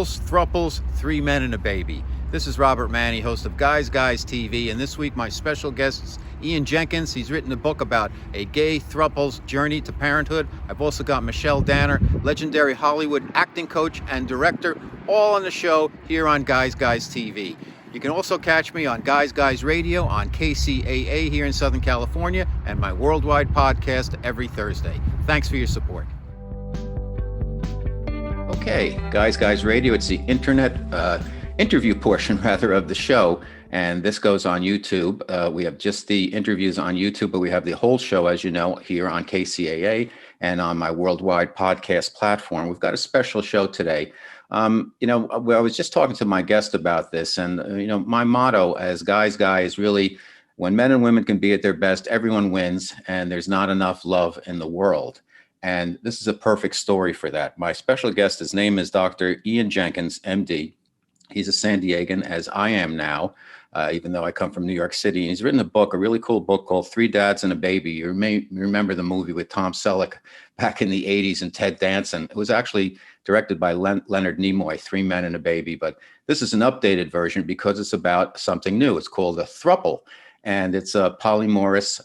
Thruples, Three Men and a Baby. This is Robert Manni, host of Guys TV, and this week my special guest is Ian Jenkins. He's written a book about a gay thruple's journey to parenthood. I've also got Michelle Danner, legendary Hollywood acting coach and director, all on the show here on Guys TV. You can also catch me on Guys Radio on KCAA here in Southern California and my worldwide podcast every Thursday. Thanks for your support. Okay, Guys Radio, it's the internet interview portion rather of the show, and this goes on YouTube. We have just the interviews on YouTube, but we have the whole show, as you know, here on KCAA and on my worldwide podcast platform. We've got a special show today. I was just talking to my guest about this, and my motto as Guy is really, when men and women can be at their best, everyone wins, and there's not enough love in the world. And this is a perfect story for that. My special guest, his name is Dr. Ian Jenkins, MD. He's a San Diegan, as I am now, even though I come from New York City. And he's written a book, a really cool book called Three Dads and a Baby. You may remember the movie with Tom Selleck back in the 80s and Ted Danson. It was actually directed by Leonard Nimoy, Three Men and a Baby. But this is an updated version because it's about something new. It's called a throuple. And it's a polyamorous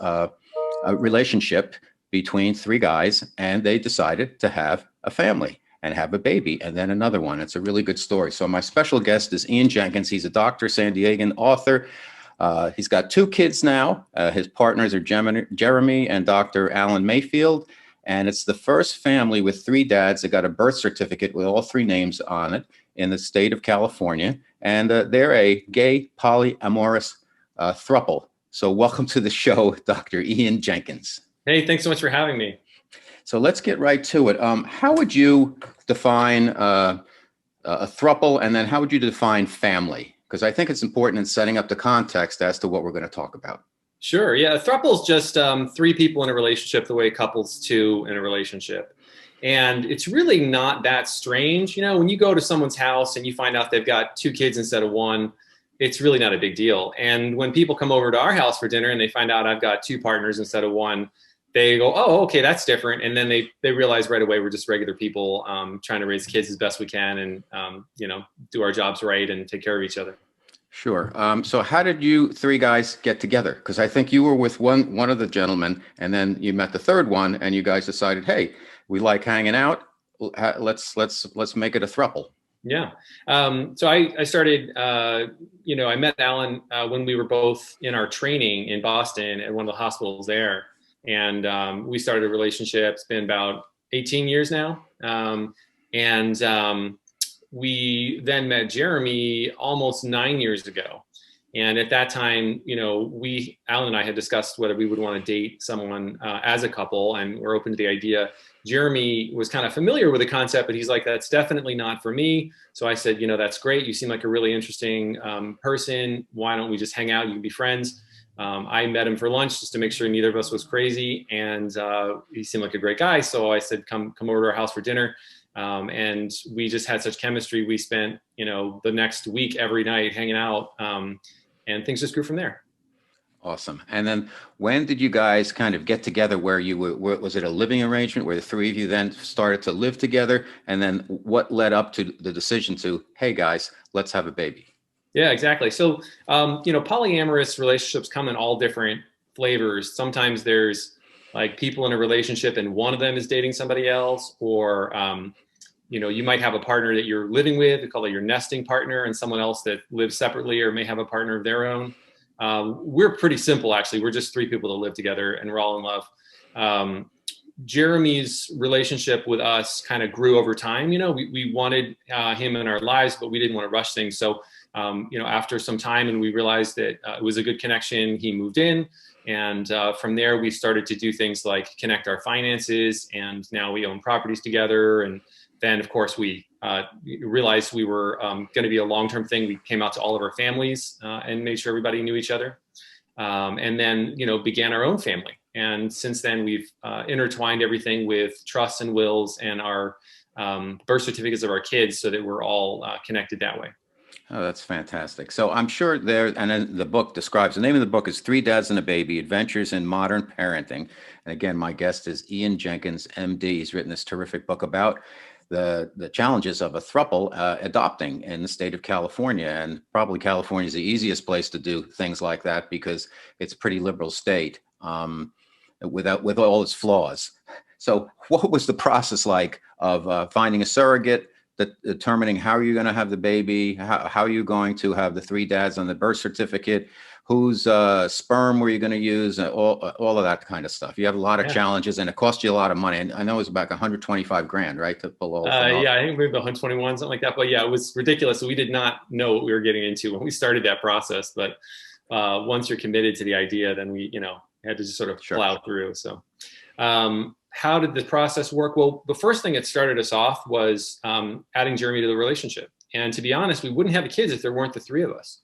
relationship between three guys, and they decided to have a family and have a baby and then another one. It's a really good story. So my special guest is Ian Jenkins. He's a doctor, San Diegan author. He's got two kids now. His partners are Jeremy and Dr. Alan Mayfield. And it's the first family with three dads that got a birth certificate with all three names on it in the state of California. And they're a gay polyamorous throuple. So welcome to the show, Dr. Ian Jenkins. Hey, thanks so much for having me. So let's get right to it. How would you define a throuple, and then how would you define family? Because I think it's important in setting up the context as to what we're going to talk about. Sure. Yeah, a throuple is just three people in a relationship the way couples two in a relationship. And it's really not that strange. When you go to someone's house and you find out they've got two kids instead of one, it's really not a big deal. And when people come over to our house for dinner and they find out I've got two partners instead of one, they go, oh, okay, that's different. And then they realize right away we're just regular people trying to raise kids as best we can and, do our jobs right and take care of each other. Sure. So how did you three guys get together? Because I think you were with one of the gentlemen, and then you met the third one, and you guys decided, hey, we like hanging out. Let's make it a throuple. Yeah. So I started, I met Alan when we were both in our training in Boston at one of the hospitals there. And we started a relationship. It's been about 18 years now. We then met Jeremy almost 9 years ago. And at that time, Alan and I had discussed whether we would want to date someone as a couple, and we're open to the idea. Jeremy was kind of familiar with the concept, but he's like, that's definitely not for me. So I said, that's great. You seem like a really interesting person. Why don't we just hang out? You can be friends. I met him for lunch just to make sure neither of us was crazy. And he seemed like a great guy. So I said, come over to our house for dinner. And we just had such chemistry. We spent, the next week every night hanging out. And things just grew from there. Awesome. And then when did you guys kind of get together where you were, was it a living arrangement where the three of you then started to live together? And then what led up to the decision to, hey guys, let's have a baby? Yeah, exactly. So, polyamorous relationships come in all different flavors. Sometimes there's like people in a relationship and one of them is dating somebody else, or, you might have a partner that you're living with, we call it your nesting partner, and someone else that lives separately or may have a partner of their own. We're pretty simple, actually. We're just three people that live together and we're all in love. Jeremy's relationship with us kind of grew over time. We wanted him in our lives, but we didn't want to rush things. So, after some time and we realized that it was a good connection, he moved in. And from there, we started to do things like connect our finances. And now we own properties together. And then, of course, we realized we were going to be a long-term thing. We came out to all of our families and made sure everybody knew each other. And then, began our own family. And since then, we've intertwined everything with trusts and wills and our birth certificates of our kids so that we're all connected that way. Oh, that's fantastic. So I'm sure there, and then the book describes, the name of the book is Three Dads and a Baby, Adventures in Modern Parenting. And again, my guest is Ian Jenkins, MD. He's written this terrific book about the challenges of a throuple adopting in the state of California. And probably California is the easiest place to do things like that because it's a pretty liberal state with all its flaws. So what was the process like of finding a surrogate, determining how you're going to have the baby, how you're going to have the 3 dads on the birth certificate, whose sperm were you going to use, all of that kind of stuff? You have a lot of challenges, and it cost you a lot of money. And I know it was about 125 grand, right, to pull the whole thing off. Yeah, I think maybe 121, something like that. But yeah, it was ridiculous. So we did not know what we were getting into when we started that process. But once you're committed to the idea, then we, had to just sort of plow through. So how did the process work? Well, the first thing that started us off was adding Jeremy to the relationship. And to be honest, we wouldn't have the kids if there weren't the 3 of us.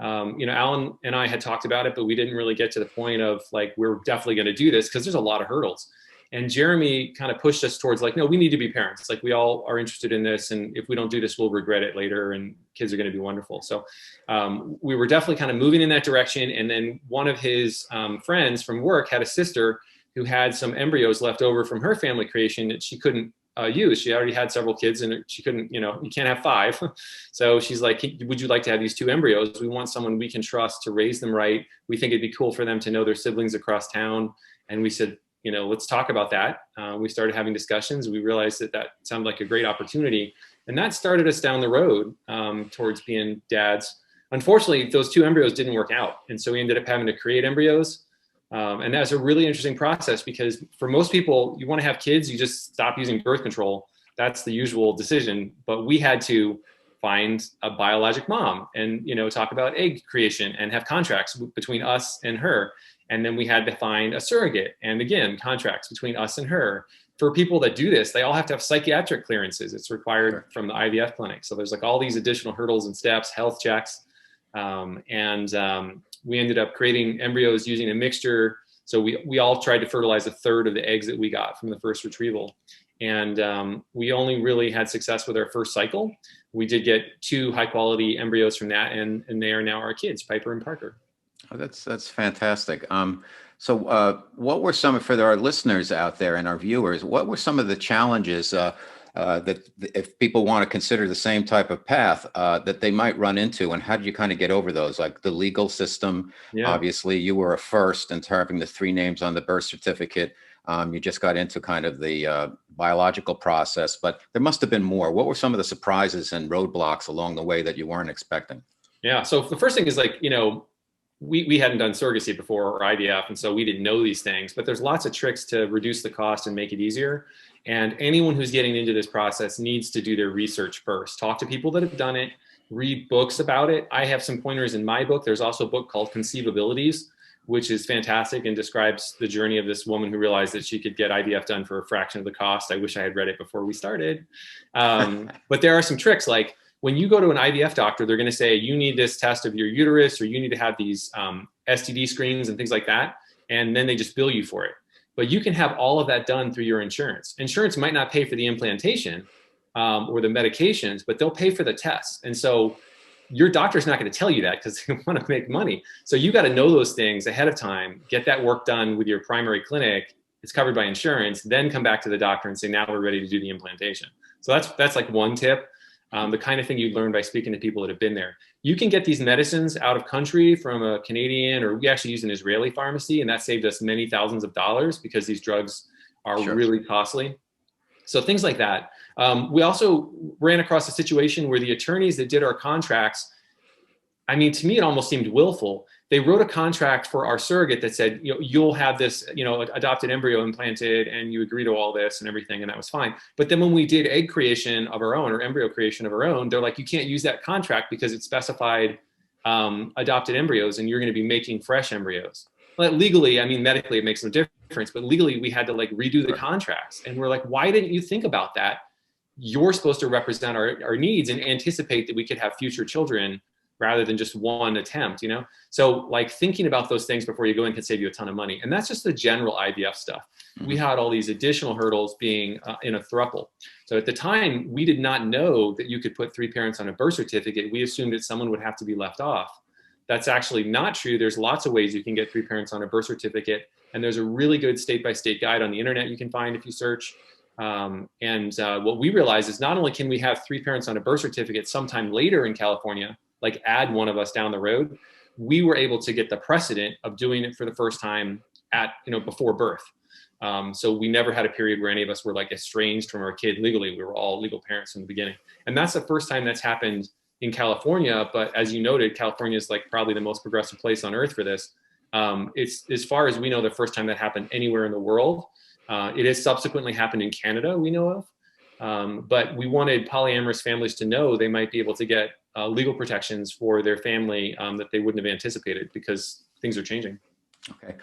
Alan and I had talked about it, but we didn't really get to the point of like, we're definitely going to do this because there's a lot of hurdles. And Jeremy kind of pushed us towards like, no, we need to be parents. Like we all are interested in this. And if we don't do this, we'll regret it later and kids are going to be wonderful. So we were definitely kind of moving in that direction. And then one of his friends from work had a sister who had some embryos left over from her family creation that she couldn't use. She already had several kids and she couldn't, you can't have 5. So she's like, would you like to have these 2 embryos? We want someone we can trust to raise them right. We think it'd be cool for them to know their siblings across town. And we said, let's talk about that. We started having discussions. We realized that sounded like a great opportunity. And that started us down the road towards being dads. Unfortunately, those 2 embryos didn't work out. And so we ended up having to create embryos. And that's a really interesting process because for most people, you want to have kids, you just stop using birth control. That's the usual decision. But we had to find a biologic mom and, talk about egg creation and have contracts between us and her. And then we had to find a surrogate and again, contracts between us and her. For people that do this, they all have to have psychiatric clearances. It's required from the IVF clinic. So there's like all these additional hurdles and steps, health checks. We ended up creating embryos using a mixture. So we all tried to fertilize a third of the eggs that we got from the first retrieval. And we only really had success with our first cycle. We did get 2 high quality embryos from that. And they are now our kids, Piper and Parker. Oh, that's fantastic. So what were some, for our listeners out there and our viewers, what were some of the challenges that if people want to consider the same type of path that they might run into, and how did you kind of get over those? Like the legal system, obviously you were a first in having the 3 names on the birth certificate. You just got into kind of the biological process, but there must have been more. What were some of the surprises and roadblocks along the way that you weren't expecting? Yeah. So the first thing is like, we hadn't done surrogacy before or IVF, and so we didn't know these things, but there's lots of tricks to reduce the cost and make it easier. And anyone who's getting into this process needs to do their research first. Talk to people that have done it, read books about it. I have some pointers in my book. There's also a book called Conceivabilities, which is fantastic and describes the journey of this woman who realized that she could get IVF done for a fraction of the cost. I wish I had read it before we started. But there are some tricks, like when you go to an IVF doctor, they're going to say, you need this test of your uterus, or you need to have these STD screens and things like that. And then they just bill you for it. But you can have all of that done through your insurance. Insurance might not pay for the implantation or the medications, but they'll pay for the tests. And so your doctor's not going to tell you that because they want to make money. So you got to know those things ahead of time, get that work done with your primary clinic. It's covered by insurance, then come back to the doctor and say, now we're ready to do the implantation. So that's like one tip. The kind of thing you learn by speaking to people that have been there. You can get these medicines out of country from a Canadian, or we actually use an Israeli pharmacy, and that saved us many thousands of dollars because these drugs are really costly. So things like that. We also ran across a situation where the attorneys that did our contracts, I mean, to me, it almost seemed willful. They wrote a contract for our surrogate that said, you'll have this, adopted embryo implanted, and you agree to all this and everything, and that was fine. But then when we did egg creation of our own or embryo creation of our own, they're like, you can't use that contract because it specified adopted embryos, and you're going to be making fresh embryos. Well, legally, I mean, medically, it makes no difference, but legally, we had to like redo the contracts, and we're like, why didn't you think about that? You're supposed to represent our needs and anticipate that we could have future children rather than just one attempt, So like thinking about those things before you go in can save you a ton of money. And that's just the general IVF stuff. Mm-hmm. We had all these additional hurdles being in a throuple. So at the time, we did not know that you could put 3 parents on a birth certificate. We assumed that someone would have to be left off. That's actually not true. There's lots of ways you can get 3 parents on a birth certificate. And there's a really good state-by-state guide on the internet you can find if you search. What we realized is not only can we have 3 parents on a birth certificate sometime later in California, like add one of us down the road, we were able to get the precedent of doing it for the first time at, before birth. So we never had a period where any of us were like estranged from our kid legally. We were all legal parents from the beginning. And that's the first time that's happened in California. But as you noted, California is like probably the most progressive place on earth for this. It's, as far as we know, the first time that happened anywhere in the world. It has subsequently happened in Canada, we know of. But we wanted polyamorous families to know they might be able to get legal protections for their family that they wouldn't have anticipated, because things are changing. Okay.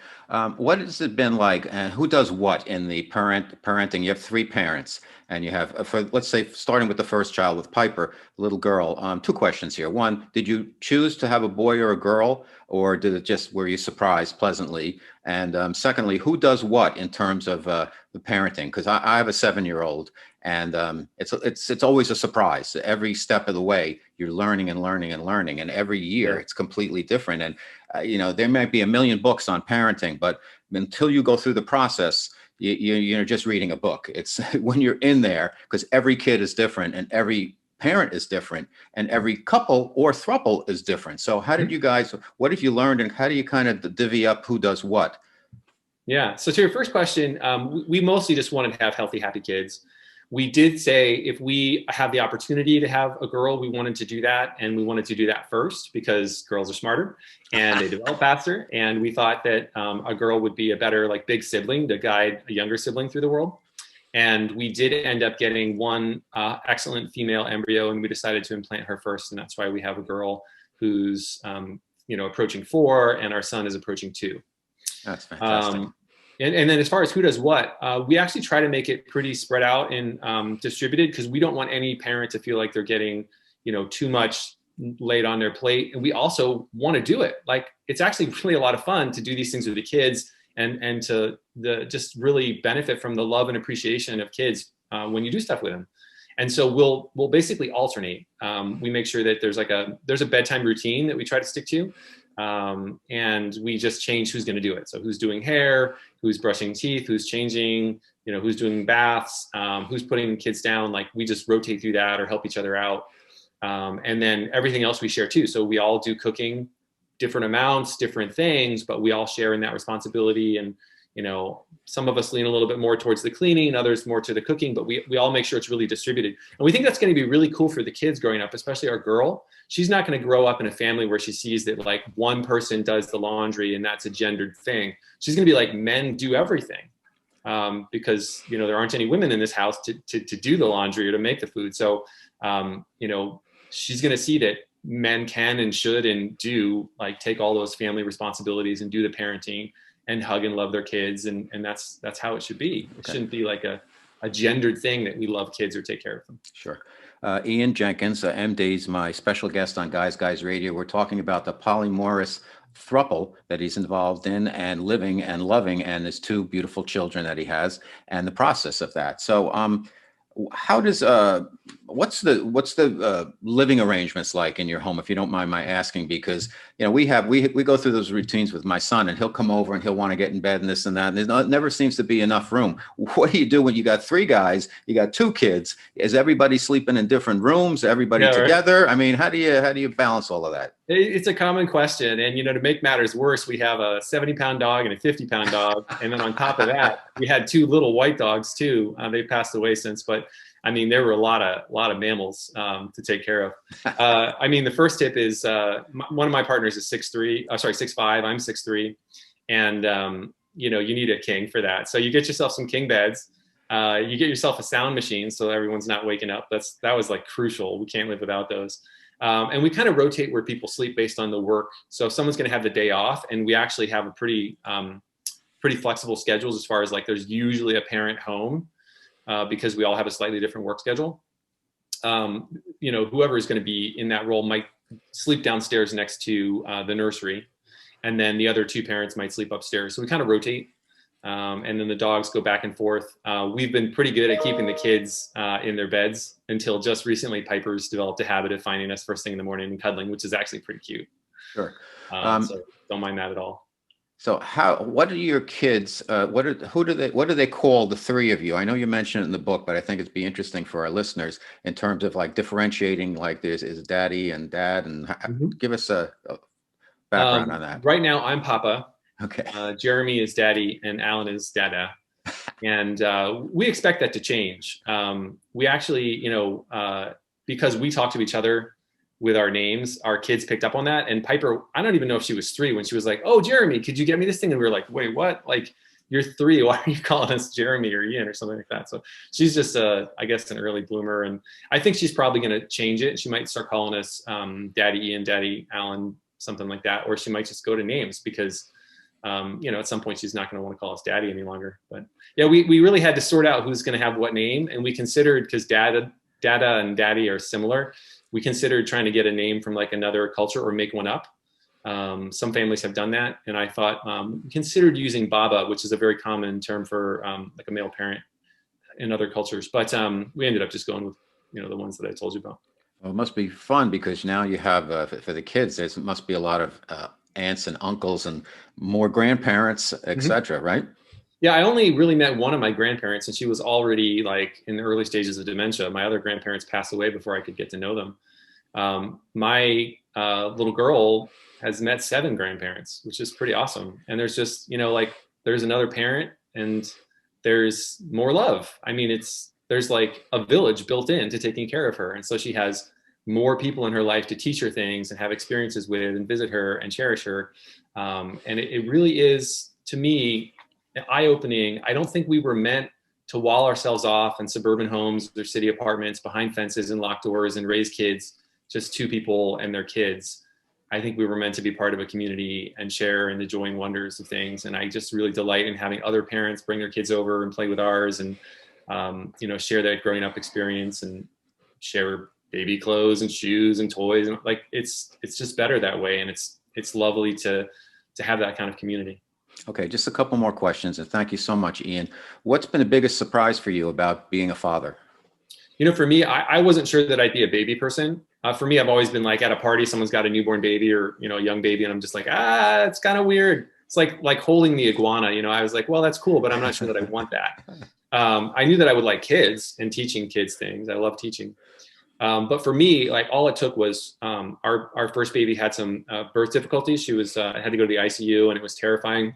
What has it been like, and who does what in the parenting? You have 3 parents, and you have, for, let's say, starting with the first child with Piper, little girl. 2 questions here. One, did you choose to have a boy or a girl, or did it just, were you surprised pleasantly? And secondly, who does what in terms of the parenting? Because I have a 7-year-old, and it's always a surprise. Every step of the way, you're learning and learning and learning, and every year it's completely different. And there might be a million books on parenting, but until you go through the process, you're just reading a book. It's when you're in there, because every kid is different and every parent is different and every couple or throuple is different. So how did you guys, what have you learned, and how do you kind of divvy up who does what? Yeah. So to your first question, we mostly just wanted to have healthy, happy kids. We did say if we have the opportunity to have a girl, we wanted to do that. And we wanted to do that first because girls are smarter and they develop faster. And we thought that a girl would be a better, like, big sibling to guide a younger sibling through the world. And we did end up getting one excellent female embryo, and we decided to implant her first. And that's why we have a girl who's, approaching 4, and our son is approaching 2. That's fantastic. And then as far as who does what, we actually try to make it pretty spread out and distributed, because we don't want any parent to feel like they're getting, too much laid on their plate. And we also want to do it. Like, it's actually really a lot of fun to do these things with the kids and to just really benefit from the love and appreciation of kids when you do stuff with them. And so we'll basically alternate. We make sure that there's a bedtime routine that we try to stick to. And we just change who's going to do it. So who's doing hair, who's brushing teeth, who's changing, who's doing baths, who's putting the kids down. Like, we just rotate through that or help each other out. And then everything else we share too. So we all do cooking, different amounts, different things, but we all share in that responsibility. And, some of us lean a little bit more towards the cleaning, others more to the cooking, but we all make sure it's really distributed. And we think that's going to be really cool for the kids growing up, especially our girl. She's not going to grow up in a family where she sees that, like, one person does the laundry and that's a gendered thing. She's going to be like, men do everything, because, there aren't any women in this house to do the laundry or to make the food. So, she's going to see that men can and should and do, like, take all those family responsibilities and do the parenting and hug and love their kids. And that's how it should be. It shouldn't be like a gendered thing that we love kids or take care of them. Sure. Ian Jenkins, MD's my special guest on Guys Radio. We're talking about the Polyamorous throuple that he's involved in and living and loving, and his 2 beautiful children that he has, and the process of that. So how does what's the living arrangements like in your home, if you don't mind my asking? Because we go through those routines with my son, and he'll come over and he'll want to get in bed and this and that, and there never seems to be enough room. What do you do when you got 3 guys, you got 2 kids? Is everybody sleeping in different rooms, everybody together? Right? I mean, how do you balance all of that? It's a common question. And, to make matters worse, we have a 70-pound dog and a 50-pound dog. And then on top of that, we had 2 little white dogs too. They passed away since, but I mean, there were a lot of mammals to take care of. I mean, the first tip is one of my partners is 6'5". I'm 6'3", and you need a king for that. So you get yourself some king beds. You get yourself a sound machine so everyone's not waking up. That was like crucial. We can't live without those. And we kind of rotate where people sleep based on the work. So if someone's going to have the day off, and we actually have a pretty flexible schedules as far as, like, there's usually a parent home. Because we all have a slightly different work schedule. Whoever is going to be in that role might sleep downstairs next to the nursery, and then the other 2 parents might sleep upstairs. So we kind of rotate, and then the dogs go back and forth. We've been pretty good at keeping the kids in their beds until just recently. Piper's developed a habit of finding us first thing in the morning and cuddling, which is actually pretty cute. Sure. So don't mind that at all. So what are your kids, what do they call the three of you? I know you mentioned it in the book, but I think it'd be interesting for our listeners in terms of like differentiating, like there's is daddy and dad, and Mhm. give us a background on that. Right now, I'm Papa. Okay. Jeremy is Daddy, and Alan is Dada. And we expect that to change. We actually, because we talk to each other with our names, our kids picked up on that. And Piper, I don't even know if she was 3 when she was like, "Oh, Jeremy, could you get me this thing?" And we were like, "Wait, what? Like, you're 3? Why are you calling us Jeremy or Ian or something like that?" So she's just, I guess, an early bloomer, and I think she's probably going to change it. She might start calling us Daddy Ian, Daddy Alan, something like that, or she might just go to names because at some point she's not going to want to call us daddy any longer. But yeah, we really had to sort out who's going to have what name. And we considered, because dada and daddy are similar, we considered trying to get a name from like another culture or make one up. Some families have done that. And I thought, considered using baba, which is a very common term for like a male parent in other cultures. But we ended up just going with, the ones that I told you about. Well, it must be fun because now you have for the kids, there must be a lot of aunts and uncles and more grandparents, Mhm. etc. Right? Yeah, I only really met one of my grandparents, and she was already like in the early stages of dementia. My other grandparents passed away before I could get to know them. My little girl has met 7 grandparents, which is pretty awesome. And there's just, like there's another parent and there's more love. I mean, there's like a village built in to taking care of her. And so she has more people in her life to teach her things and have experiences with and visit her and cherish her. And it really is, to me, eye-opening. I don't think we were meant to wall ourselves off in suburban homes or city apartments behind fences and locked doors and raise kids, just 2 people and their kids. I think we were meant to be part of a community and share in the joy and wonders of things. And I just really delight in having other parents bring their kids over and play with ours, and share that growing up experience and share baby clothes and shoes and toys, and like it's just better that way. And it's lovely to have that kind of community. Okay, just a couple more questions, and thank you so much, Ian. What's been the biggest surprise for you about being a father? For me, I wasn't sure that I'd be a baby person. For me, I've always been like at a party, someone's got a newborn baby or, a young baby, and I'm just like, it's kind of weird. It's like holding the iguana. I was like, well, that's cool, but I'm not sure that I want that. I knew that I would like kids and teaching kids things. I love teaching. But for me, like all it took was our first baby had some birth difficulties. She was had to go to the ICU, and it was terrifying.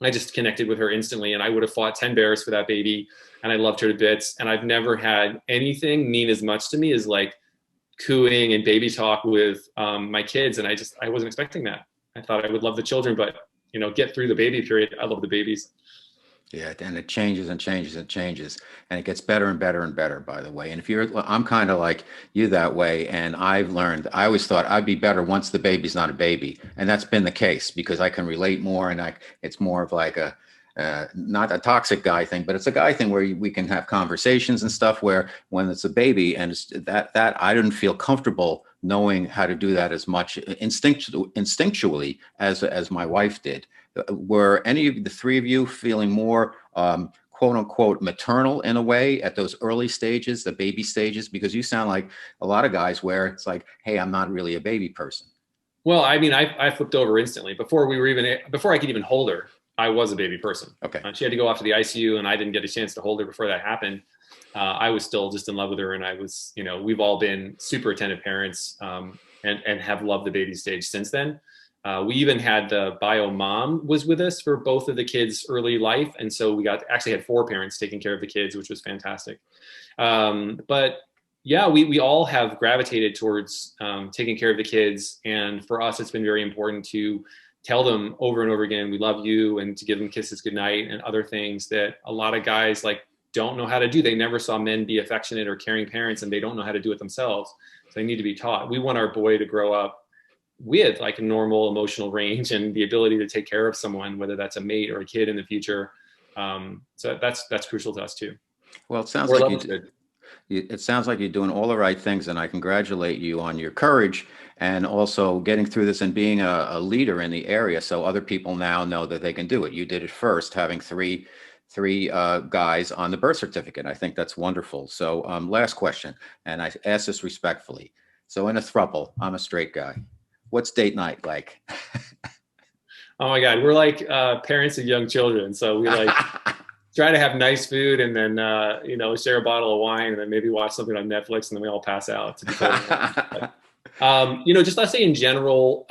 I just connected with her instantly, and I would have fought 10 bears for that baby, and I loved her to bits. And I've never had anything mean as much to me as like cooing and baby talk with my kids. And I wasn't expecting that. I thought I would love the children, but get through the baby period. I love the babies. Yeah, and it changes and changes and changes, and it gets better and better and better, by the way. And if I'm kind of like you that way, and I've learned, I always thought I'd be better once the baby's not a baby, and that's been the case because I can relate more, and it's more of like not a toxic guy thing, but it's a guy thing where we can have conversations and stuff. Where when it's a baby, and that I didn't feel comfortable knowing how to do that as much instinctually as my wife did. Were any of the 3 of you feeling more quote unquote maternal in a way at those early stages, the baby stages? Because you sound like a lot of guys where it's like, hey, I'm not really a baby person. Well, I mean, I flipped over instantly before I could even hold her. I was a baby person. Okay. She had to go off to the ICU, and I didn't get a chance to hold her before that happened. I was still just in love with her, and I was, we've all been super attentive parents, and have loved the baby stage since then. We even had the bio mom was with us for both of the kids' early life, and so we actually had 4 parents taking care of the kids, which was fantastic. But yeah, we all have gravitated towards taking care of the kids, and for us, it's been very important to tell them over and over again, we love you, and to give them kisses goodnight and other things that a lot of guys like don't know how to do. They never saw men be affectionate or caring parents, and they don't know how to do it themselves. So they need to be taught. We want our boy to grow up with like a normal emotional range and the ability to take care of someone, whether that's a mate or a kid in the future. So that's crucial to us too. Well, it sounds Or like level's good. it sounds like you're doing all the right things, and I congratulate you on your courage and also getting through this and being a leader in the area. So other people now know that they can do it. You did it first, having three guys on the birth certificate. I think that's wonderful. So last question, and I ask this respectfully. So in a throuple, I'm a straight guy. What's date night like? Oh my God, we're like parents of young children, so we like try to have nice food and then share a bottle of wine and then maybe watch something on Netflix and then we all pass out. To be totally honest. But, just let's say in general,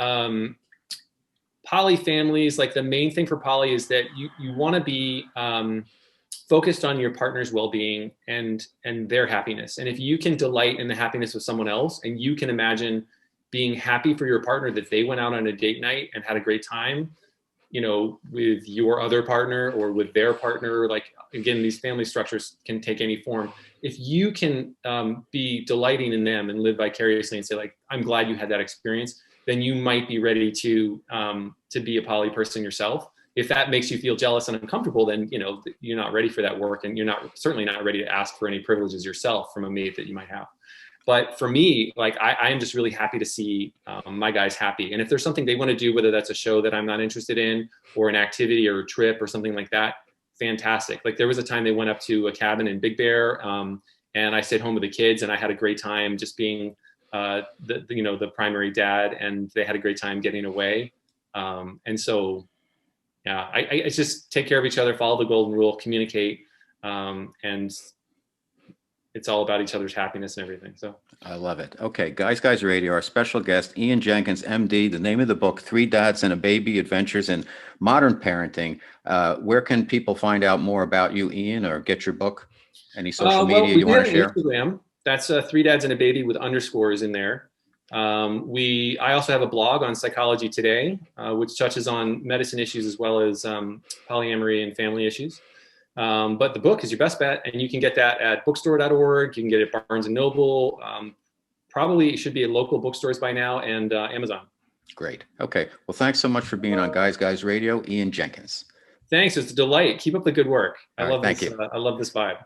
poly families, like the main thing for poly is that you want to be focused on your partner's well-being and their happiness. And if you can delight in the happiness of someone else and you can imagine being happy for your partner that they went out on a date night and had a great time, with your other partner or with their partner, like again, these family structures can take any form. If you can be delighting in them and live vicariously and say like, I'm glad you had that experience, then you might be ready to be a poly person yourself. If that makes you feel jealous and uncomfortable, then you're not ready for that work, and you're certainly not ready to ask for any privileges yourself from a mate that you might have. But for me, like I am just really happy to see my guys happy. And if there's something they want to do, whether that's a show that I'm not interested in, or an activity or a trip or something like that, fantastic. Like there was a time they went up to a cabin in Big Bear, and I stayed home with the kids, and I had a great time just being the primary dad, and they had a great time getting away. And so, yeah, I just take care of each other, follow the golden rule, communicate, and it's all about each other's happiness and everything. So I love it. Okay, Guys Radio, our special guest, Ian Jenkins, MD. The name of the book, Three Dads and a Baby, Adventures in Modern Parenting. Where can people find out more about you, Ian, or get your book? Any social media you want to share? Instagram. That's Three Dads and a Baby with underscores in there. I also have a blog on Psychology Today, which touches on medicine issues as well as polyamory and family issues. But the book is your best bet, and you can get that at bookstore.org. You can get it at Barnes & Noble. Probably should be at local bookstores by now, and Amazon. Great. Okay. Well, thanks so much for being on Guys Radio, Ian Jenkins. Thanks. It's a delight. Keep up the good work. Thank you. I love this vibe.